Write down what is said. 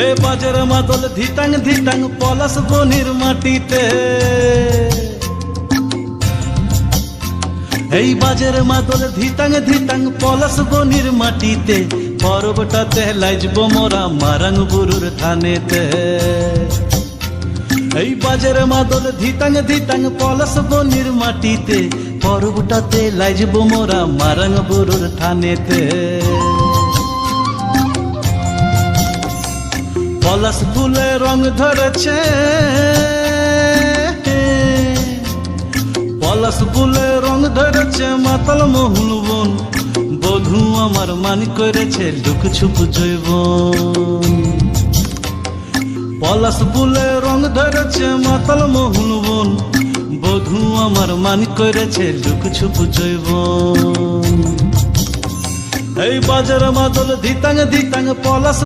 এ বাজের মাদল ধিতাং ধিতাং পলাশ বনির মাটিতে, এই বাজের মাদল ধিতাং ধিতাং পলাশ বনির মাটিতে, পরবটাতে লাইজব মোরা মারাং বুরুর থানেতে। এই বাজের মাদল ধিতাং ধিতাং পলাশ বনির মাটিতে, পরবটাতে লাইজব মোরা মারাং বুরুর থানেতে। পলাশ ফুলে রং ধরেছে, পলাশ ফুলে রং ধরেছে মাতাল মোহন বন, বধূ আমার মান করেছে লুক ছুপ জৈবন। পলাশ ফুলে রং ধরেছে মাতাল মোহন বন, বধূ আমার মান করেছে লুক ছুপ জৈবন। এই বাজার মাদল ধিতাং ধিতাং পলাশ